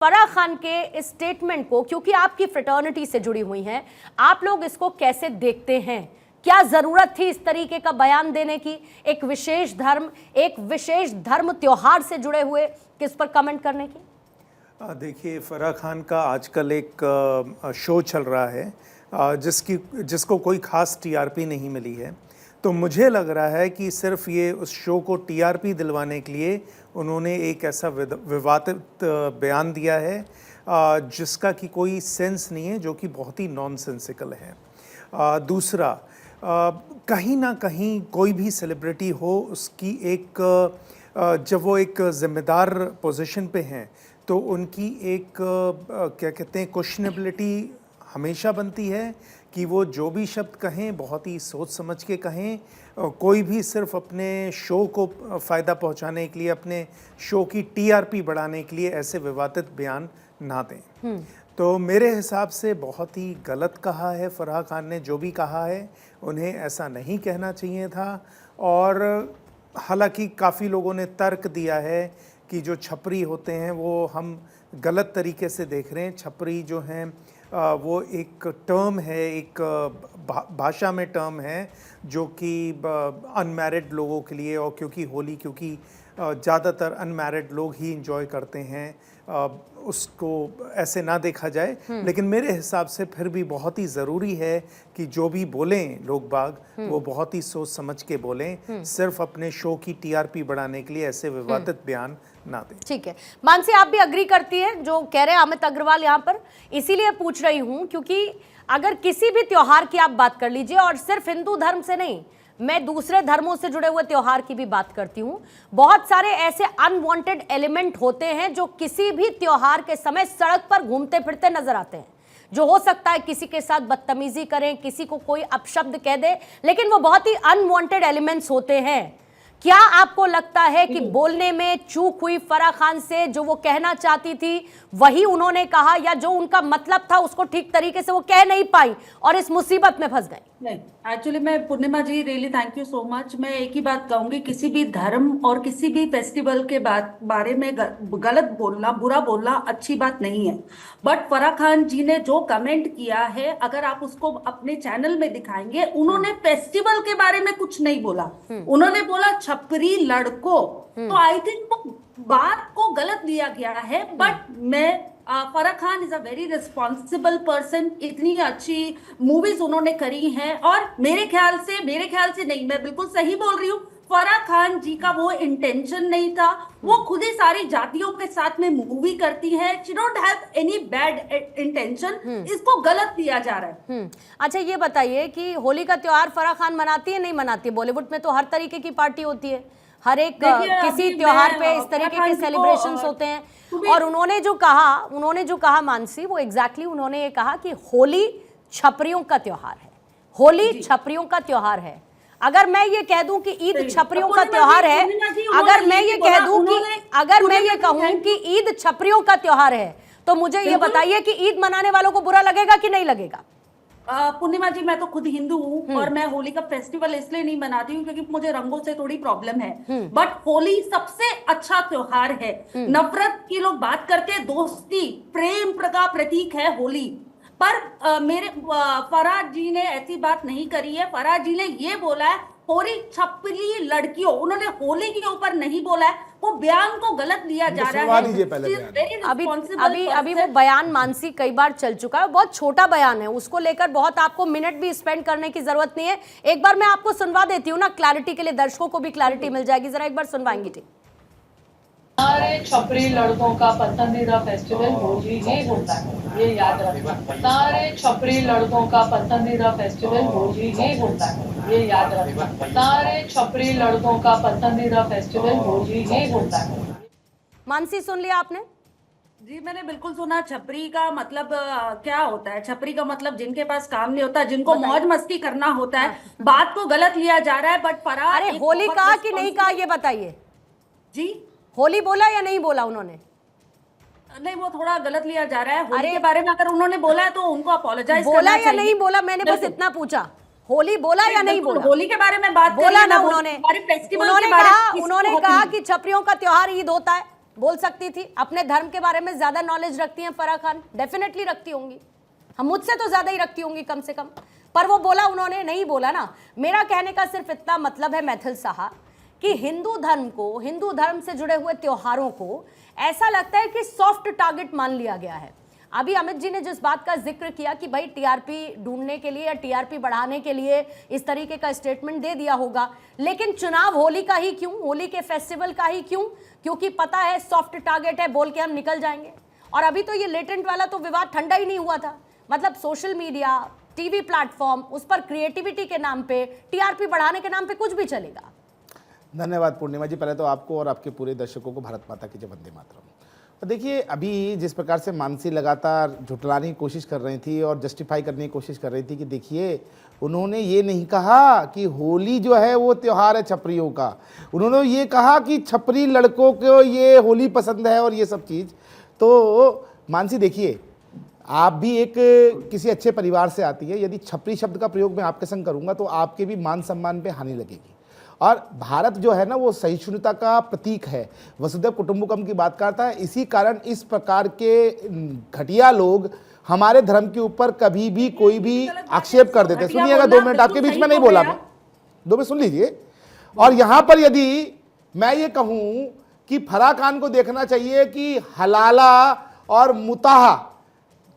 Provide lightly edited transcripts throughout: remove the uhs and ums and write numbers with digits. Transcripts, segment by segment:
फराह खान के इस स्टेटमेंट को, क्योंकि आपकी फ्रेटर्निटी से जुड़ी हुई हैं, आप लोग इसको कैसे देखते हैं? क्या जरूरत थी इस तरीके का बयान देने की? एक विशेष धर्म त्योहार से जुड़े हुए किस पर कमेंट करने की? देखिए, फराह खान का आजकल एक शो चल रहा है जिसको कोई ख़ास टीआरपी नहीं मिली है। तो मुझे लग रहा है कि सिर्फ ये उस शो को टीआरपी दिलवाने के लिए उन्होंने एक ऐसा विवादित बयान दिया है जिसका कि कोई सेंस नहीं है, जो कि बहुत ही नॉनसेंसिकल है। दूसरा, कहीं ना कहीं कोई भी सेलिब्रिटी हो, उसकी एक जब वो एक ज़िम्मेदार पोजीशन पे हैं तो उनकी एक क्या कहते हैं, क्वेश्चनेबिलिटी हमेशा बनती है कि वो जो भी शब्द कहें बहुत ही सोच समझ के कहें। कोई भी सिर्फ अपने शो को फ़ायदा पहुंचाने के लिए, अपने शो की टीआरपी बढ़ाने के लिए ऐसे विवादित बयान ना दें। तो मेरे हिसाब से बहुत ही गलत कहा है फराह खान ने। जो भी कहा है, उन्हें ऐसा नहीं कहना चाहिए था। और हालांकि काफ़ी लोगों ने तर्क दिया है कि जो छपरी होते हैं वो हम गलत तरीके से देख रहे हैं। छपरी जो हैं वो एक टर्म है, एक भाषा में टर्म है जो कि अनमैरिड लोगों के लिए, और क्योंकि ज़्यादातर अनमैरिड लोग ही इंजॉय करते हैं, उसको ऐसे ना देखा जाए। लेकिन मेरे हिसाब से फिर भी बहुत ही ज़रूरी है कि जो भी बोलें लोग बाग, वो बहुत ही सोच समझ के बोलें। सिर्फ अपने शो की टीआरपी बढ़ाने के लिए ऐसे विवादित बयान ना दें। ठीक है, मानसी, आप भी अग्री करती है जो कह रहे हैं अमित अग्रवाल यहाँ पर? इसीलिए पूछ रही हूँ क्योंकि अगर किसी भी त्योहार की आप बात कर लीजिए, और सिर्फ हिंदू धर्म से नहीं, मैं दूसरे धर्मों से जुड़े हुए त्योहार की भी बात करती हूँ, बहुत सारे ऐसे अनवांटेड एलिमेंट होते हैं जो किसी भी त्योहार के समय सड़क पर घूमते फिरते नजर आते हैं, जो हो सकता है किसी के साथ बदतमीजी करें, किसी को कोई अपशब्द कह दे, लेकिन वो बहुत ही अनवांटेड एलिमेंट्स होते हैं। क्या आपको लगता है कि बोलने में चूक हुई फराह खान से? जो वो कहना चाहती थी वही उन्होंने कहा, या जो उनका मतलब था उसको ठीक तरीके से वो कह नहीं पाई और इस मुसीबत में फंस गई? नहीं, एक्चुअली मैं, Purnima ji, really thank you so much. मैं एक ही बात कहूंगी, किसी भी धर्म और किसी भी फेस्टिवल के बारे में गलत बोलना, बुरा बोलना अच्छी बात नहीं है। बट फराह खान जी ने जो कमेंट किया है, अगर आप उसको अपने चैनल में दिखाएंगे, उन्होंने फेस्टिवल के बारे में कुछ नहीं बोला। उन्होंने बोला छपरी लड़कों, तो आई थिंक वो बात को गलत लिया गया है। बट मैं, Farah Khan is a very responsible person, इतनी अच्छी मूवीज उन्होंने करी हैं, और मेरे ख्याल से नहीं, मैं बिल्कुल सही बोल रही हूँ, फराह खान जी का वो इंटेंशन नहीं था। वो खुद ही सारी जातियों के साथ में मूवी करती है, she don't have any bad intention, इसको गलत लिया जा रहा है। अच्छा, ये बताइए कि होली का त्योहार फराह खान मनाती है, नहीं मनाती? बॉलीवुड में तो हर तरीके की पार्टी होती है, हर एक किसी त्योहार पे इस तरीके के सेलिब्रेशंस होते हैं। और उन्होंने जो कहा मानसी, वो एग्जैक्टली उन्होंने ये कहा कि होली छपरियों का त्योहार है, होली छपरियों का त्योहार है। अगर मैं ये कह दूं कि ईद छपरियों का त्योहार है, अगर मैं ये कहूं कि ईद छपरियों का त्योहार है, तो मुझे ये बताइए कि ईद मनाने वालों को बुरा लगेगा कि नहीं लगेगा? पूर्णिमा जी, मैं तो खुद हिंदू हूँ और मैं होली का फेस्टिवल इसलिए नहीं मनाती हूँ क्योंकि मुझे रंगों से थोड़ी प्रॉब्लम है। बट होली सबसे अच्छा त्योहार है। नफरत की लोग बात करते हैं, दोस्ती प्रेम का प्रतीक है होली। पर मेरे फराह जी ने ऐसी बात नहीं करी है। फराह जी ने ये बोला है होली छपरी लड़कियों, उन्होंने होली के ऊपर नहीं बोला है। वो बयान को गलत लिया जा रहा है। अभी वो बयान मानसी कई बार चल चुका है, बहुत छोटा बयान है, उसको लेकर बहुत आपको मिनट भी स्पेंड करने की जरूरत नहीं है। एक बार मैं आपको सुनवा देती हूँ ना, क्लैरिटी के लिए, दर्शकों को भी क्लैरिटी मिल जाएगी। जरा एक बार सुनवाएंगी? ठीक। सारे छपरी लड़कों का पसंदीदा फेस्टिवल होली ही होता है, ये याद रखना। सारे छपरी लड़कों का पसंदीदा फेस्टिवल होली ही होता है, ये याद रखना। सारे छपरी लड़कों का पसंदीदा फेस्टिवल होली ही होता है। मानसी, सुन लिया आपने? जी, मैंने बिल्कुल सुना। छपरी का मतलब क्या होता है? छपरी का मतलब जिनके पास काम नहीं होता, जिनको मौज मस्ती करना होता है। बात को गलत लिया जा रहा है। बट फराह, अरे होली कहा कि नहीं कहा, ये बताइए जी। होली बोला या नहीं बोला उन्होंने? नहीं, वो थोड़ा गलत लिया जा रहा है। होली के बारे में अगर उन्होंने बोला है तो उन्होंने अपोलोजाइज बोला या नहीं बोला? मैंने बस इतना पूछा, होली बोला या नहीं बोला? होली के बारे में बात बोला ना उन्होंने? उन्होंने कहा कि छपरियों का त्योहार ईद होता है, बोल सकती थी। अपने धर्म के बारे में ज्यादा नॉलेज रखती हैं फराह खान, डेफिनेटली रखती होंगी, हम मुझसे तो ज्यादा ही रखती होंगी कम से कम, पर वो बोला उन्होंने नहीं बोला ना। मेरा कहने का सिर्फ इतना मतलब है मैथिल साहब कि हिंदू धर्म को, हिंदू धर्म से जुड़े हुए त्योहारों को ऐसा लगता है कि सॉफ्ट टारगेट मान लिया गया है। अभी अमित जी ने जिस बात का जिक्र किया कि भाई टीआरपी ढूंढने के लिए या टीआरपी बढ़ाने के लिए इस तरीके का स्टेटमेंट दे दिया होगा, लेकिन चुनाव होली का ही क्यों, होली के फेस्टिवल का ही क्यों? क्योंकि पता है सॉफ्ट टारगेट है, बोल के हम निकल जाएंगे। और अभी तो ये लेटेंट वाला तो विवाद ठंडा ही नहीं हुआ था, मतलब सोशल मीडिया, टीवी प्लेटफॉर्म, उस पर क्रिएटिविटी के नाम पे, टीआरपी बढ़ाने के नाम पे कुछ भी चलेगा। धन्यवाद पूर्णिमा जी, पहले तो आपको और आपके पूरे दर्शकों को भारत माता की जय, वंदे मातरम। तो देखिए, अभी जिस प्रकार से मानसी लगातार झुठलाने की कोशिश कर रही थी और जस्टिफाई करने की कोशिश कर रही थी कि देखिए, उन्होंने ये नहीं कहा कि होली जो है वो त्यौहार है छपरियों का, उन्होंने ये कहा कि छपरी लड़कों को ये होली पसंद है और ये सब चीज़। तो मानसी देखिए, आप भी एक किसी अच्छे परिवार से आती है, यदि छपरी शब्द का प्रयोग मैं आपके संग करूंगा तो आपके भी मान सम्मान पे हानि लगेगी। और भारत जो है ना वो सहिष्णुता का प्रतीक है, वसुधैव कुटुंबकम की बात करता है। इसी कारण इस प्रकार के घटिया लोग हमारे धर्म के ऊपर कभी भी कोई भी आक्षेप कर देते। सुनिएगा, 2 मिनट आपके बीच में नहीं बोला मैं, 2 मिनट सुन लीजिए। और यहाँ पर यदि मैं ये कहूँ कि फराह खान को देखना चाहिए कि हलाला और मुताहा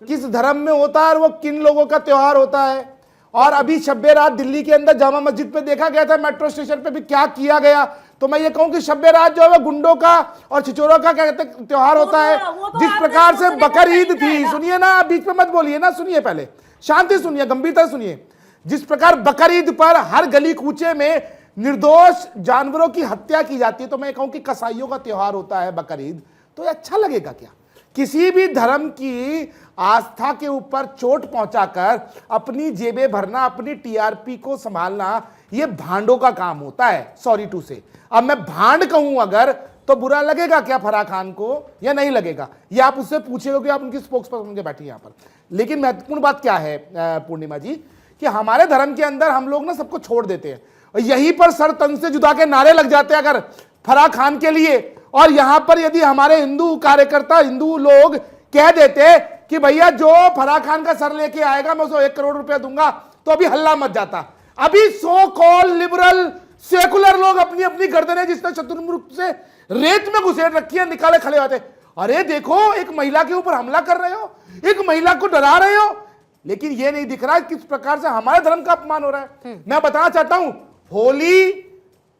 किस धर्म में होता है और वो किन लोगों का त्योहार होता है। और अभी शब्बे रात दिल्ली के अंदर जामा मस्जिद पे देखा गया था, मेट्रो स्टेशन पे भी क्या किया गया। तो मैं ये कहूं कि शब्बे रात जो है वो गुंडों का और छिचोरों का क्या कहते हैं त्योहार होता है। जिस प्रकार से बकर ईद थी, सुनिए ना, आप बीच में मत बोलिए ना, सुनिए, पहले शांति सुनिए, गंभीरता सुनिए। जिस प्रकार बकर ईद पर हर गली कूचे में निर्दोष जानवरों की हत्या की जाती है, तो मैं कहूं कि कसाईयों का त्योहार होता है बकर ईद, तो ये अच्छा लगेगा क्या? किसी भी धर्म की आस्था के ऊपर चोट पहुंचाकर अपनी जेबें भरना, अपनी टीआरपी को संभालना, यह भांडों का काम होता है, सॉरी टू से। अब मैं भांड कहूं अगर तो बुरा लगेगा क्या फराह खान को या नहीं लगेगा, ये आप उससे पूछेगा कि आप उनकी स्पोक्स पर्सन के बैठी यहां पर। लेकिन महत्वपूर्ण बात क्या है पूर्णिमा जी, कि हमारे धर्म के अंदर हम लोग ना सबको छोड़ देते हैं, यहीं पर सर तन से जुदा के नारे लग जाते हैं अगर फराह खान के लिए। और यहां पर यदि हमारे हिंदू कार्यकर्ता, हिंदू लोग कह देते कि भैया जो फराह खान का सर लेके आएगा मैं उसको 1 करोड़ रुपया दूंगा, तो अभी हल्ला मच जाता। अभी सो कॉल लिबरल सेकुलर लोग अपनी अपनी गर्दनें जिसने चतुर्मुख से रेत में घुसेड़ रखी है निकाले खड़े होते, अरे देखो एक महिला के ऊपर हमला कर रहे हो, एक महिला को डरा रहे हो। लेकिन यह नहीं दिख रहा है किस प्रकार से हमारे धर्म का अपमान हो रहा है। मैं बताना चाहता हूं, होली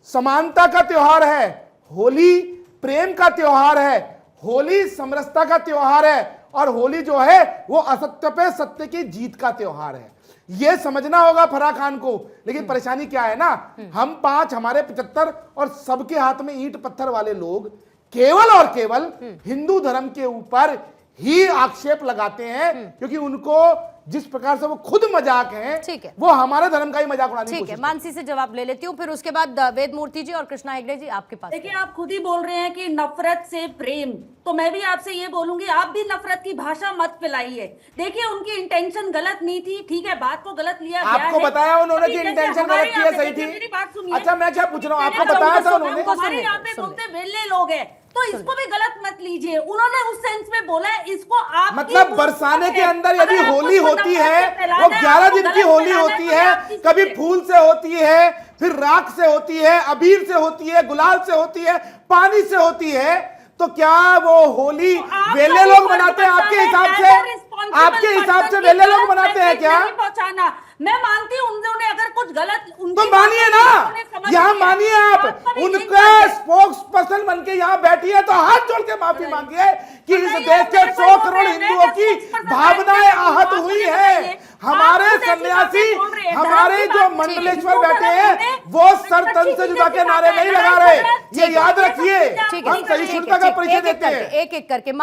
समानता का त्योहार है, होली प्रेम का त्योहार है, होली समरसता का त्योहार है, और होली जो है वो असत्य पे सत्य की जीत का त्योहार है। ये समझना होगा फराह खान को। लेकिन परेशानी क्या है ना, हम 5, हमारे 75 और सबके हाथ में ईंट पत्थर वाले लोग केवल और केवल हिंदू धर्म के ऊपर ही आक्षेप लगाते हैं, क्योंकि उनको जिस प्रकार से वो खुद मजाक हैं, ठीक है, वो हमारे धर्म का ही मजाक उड़ाने की ठीक है। मानसी से जवाब ले लेती हूँ, फिर उसके बाद वेद मूर्ति जी और कृष्णा हेगड़े जी आपके पास। देखिए, आप खुद ही बोल रहे हैं कि नफरत से प्रेम, तो मैं भी आपसे ये बोलूंगी, आप भी नफरत की भाषा मत फैलाइए। देखिए, उनकी इंटेंशन गलत नहीं थी, ठीक है, बात को गलत लिया गया है। आपको बताया उन्होंने कि इंटेंशन गलत की है, सही थी। मेरी बात सुनिए। अच्छा, मैं क्या पूछ रहा हूँ, आपको बताया था उन्होंने? हमारे यहाँ पे बोलते वेले लोग हैं, तो इसको भी गलत मत लीजिए। उन्होंने उस सेंस में बोला है, इसको आप मतलब बरसाने के अंदर यदि होली होती है, वो 11 दिन की होली होती है, कभी फूल से होती है, फिर राख से होती है, अबीर से होती है, गुलाल से होती है, पानी से होती है, तो क्या वो होली वेले लोग मनाते हैं आपके हिसाब से? आपके हिसाब से वेले लोग मनाते हैं क्या? पहुंचाना, मैं मानती हूँ उन्होंने अगर कुछ गलत तो मानिए ना, यहाँ मानिए आप, उनका स्पोक्स पर्सन बन के यहाँ बैठी है, तो हाथ जोड़ के माफी मांगिए कि इस देश के 100 करोड़ हिंदुओं की भावनाएं आहत हुई है। हमारे सन्यासी, हमारे जो मंडलेश्वर बैठे हैं, वो सर तन से जुदा के नारे नहीं लगा रहे, ये याद रखिए। हम सहिष्णुता का परिचय देते हैं। एक एक करके